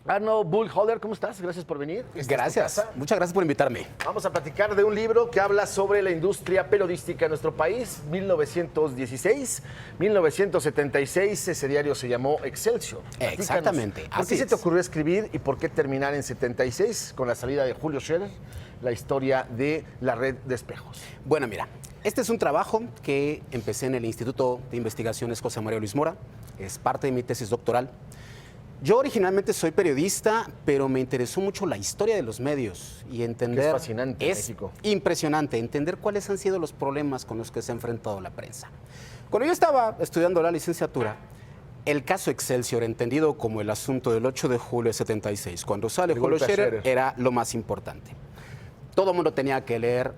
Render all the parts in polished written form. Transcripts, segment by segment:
Arno Bullholder, ¿cómo estás? Gracias por venir. Gracias, muchas gracias por invitarme. Vamos a platicar de un libro que habla sobre la industria periodística en nuestro país, 1916-1976. Ese diario se llamó Excelsior. Exactamente. ¿Por qué se te ocurrió escribir y por qué terminar en 76 con la salida de Julio Scherer, la historia de la red de espejos? Bueno, mira, este es un trabajo que empecé en el Instituto de Investigaciones José María Luis Mora. Es parte de mi tesis doctoral. Yo originalmente soy periodista, pero me interesó mucho la historia de los medios y entender... Es fascinante es México. Impresionante, entender cuáles han sido los problemas con los que se ha enfrentado la prensa. Cuando yo estaba estudiando la licenciatura, el caso Excelsior, entendido como el asunto del 8 de julio de 76, cuando sale Julio Scherer, era lo más importante. Todo el mundo tenía que leer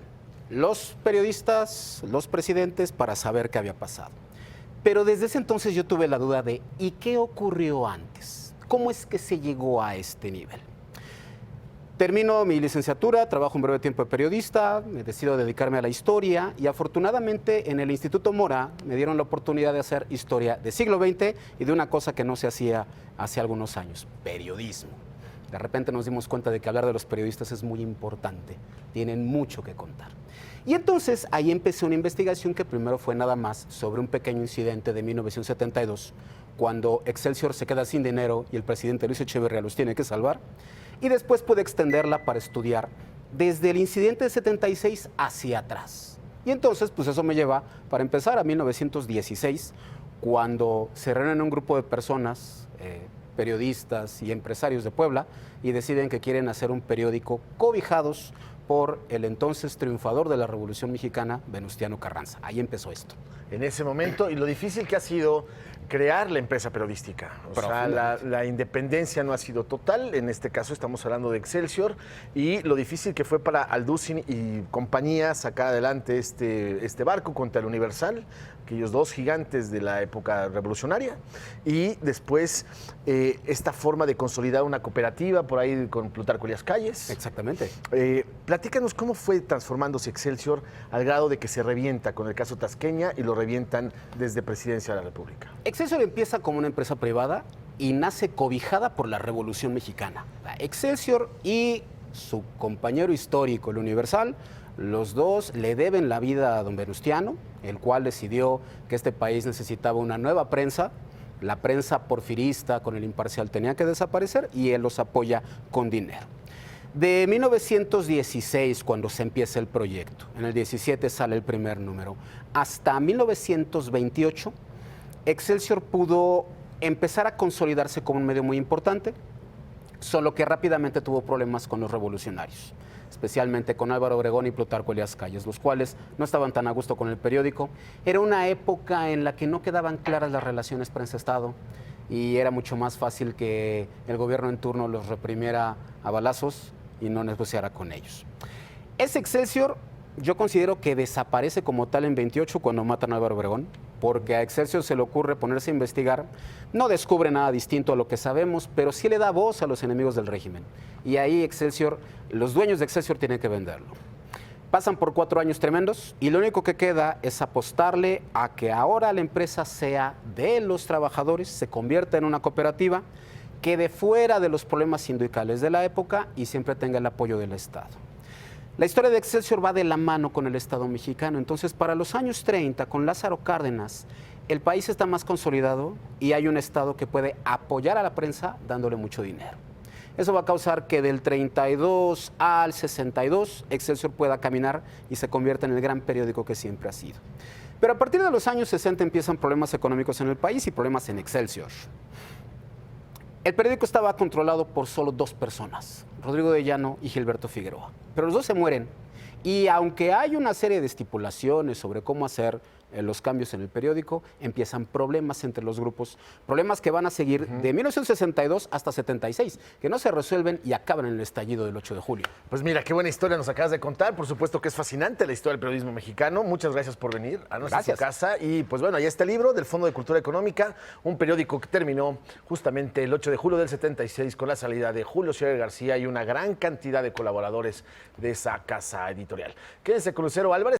los periodistas, los presidentes, para saber qué había pasado. Pero desde ese entonces yo tuve la duda de ¿y qué ocurrió antes? ¿Cómo es que se llegó a este nivel? Termino mi licenciatura, trabajo un breve tiempo de periodista, me decido dedicarme a la historia y afortunadamente en el Instituto Mora me dieron la oportunidad de hacer historia del siglo XX y de una cosa que no se hacía hace algunos años, periodismo. De repente nos dimos cuenta de que hablar de los periodistas es muy importante, tienen mucho que contar. Y entonces ahí empecé una investigación que primero fue nada más sobre un pequeño incidente de 1972, cuando Excelsior se queda sin dinero y el presidente Luis Echeverría los tiene que salvar, y después pude extenderla para estudiar desde el incidente de 76 hacia atrás. Y entonces, pues eso me lleva, para empezar, a 1916, cuando se reúnen un grupo de personas, periodistas y empresarios de Puebla, y deciden que quieren hacer un periódico cobijados por el entonces triunfador de la Revolución Mexicana, Venustiano Carranza. Ahí empezó esto. En ese momento, y lo difícil que ha sido crear la empresa periodística. O sea, la independencia no ha sido total. En este caso estamos hablando de Excelsior y lo difícil que fue para Alducin y compañía sacar adelante este barco contra el Universal, aquellos dos gigantes de la época revolucionaria, y después esta forma de consolidar una cooperativa por ahí con Plutarco Elías Calles. Exactamente. Platícanos cómo fue transformándose Excelsior al grado de que se revienta con el caso Tasqueña y lo revientan desde Presidencia de la República. Excelsior empieza como una empresa privada y nace cobijada por la Revolución Mexicana. Excelsior y su compañero histórico, el Universal, los dos le deben la vida a don Venustiano, el cual decidió que este país necesitaba una nueva prensa. La prensa porfirista con el Imparcial tenía que desaparecer y él los apoya con dinero. De 1916, cuando se empieza el proyecto, en el 17 sale el primer número, hasta 1928, Excelsior pudo empezar a consolidarse como un medio muy importante, solo que rápidamente tuvo problemas con los revolucionarios, especialmente con Álvaro Obregón y Plutarco Elías Calles, los cuales no estaban tan a gusto con el periódico. Era una época en la que no quedaban claras las relaciones prensa-estado y era mucho más fácil que el gobierno en turno los reprimiera a balazos y no negociara con ellos. Ese Excelsior yo considero que desaparece como tal en 28 cuando matan a Álvaro Obregón, porque a Excelsior se le ocurre ponerse a investigar, no descubre nada distinto a lo que sabemos, pero sí le da voz a los enemigos del régimen. Y ahí Excelsior, los dueños de Excelsior tienen que venderlo. Pasan por 4 años tremendos y lo único que queda es apostarle a que ahora la empresa sea de los trabajadores, se convierta en una cooperativa, quede fuera de los problemas sindicales de la época y siempre tenga el apoyo del Estado. La historia de Excelsior va de la mano con el Estado mexicano. Entonces, para los años 30, con Lázaro Cárdenas, el país está más consolidado y hay un Estado que puede apoyar a la prensa dándole mucho dinero. Eso va a causar que del 32 al 62 Excelsior pueda caminar y se convierta en el gran periódico que siempre ha sido. Pero a partir de los años 60 empiezan problemas económicos en el país y problemas en Excelsior. El periódico estaba controlado por solo 2 personas, Rodrigo de Llano y Gilberto Figueroa. Pero los dos se mueren y aunque hay una serie de estipulaciones sobre cómo hacer los cambios en el periódico, empiezan problemas entre los grupos, problemas que van a seguir de 1962 hasta 76, que no se resuelven y acaban en el estallido del 8 de julio. Pues mira, qué buena historia nos acabas de contar. Por supuesto que es fascinante la historia del periodismo mexicano. Muchas gracias por venir a nuestra casa. Y pues bueno, ahí está el libro del Fondo de Cultura Económica, un periódico que terminó justamente el 8 de julio del 76 con la salida de Julio Scherer García y una gran cantidad de colaboradores de esa casa editorial. Quédense con Lucero Álvarez.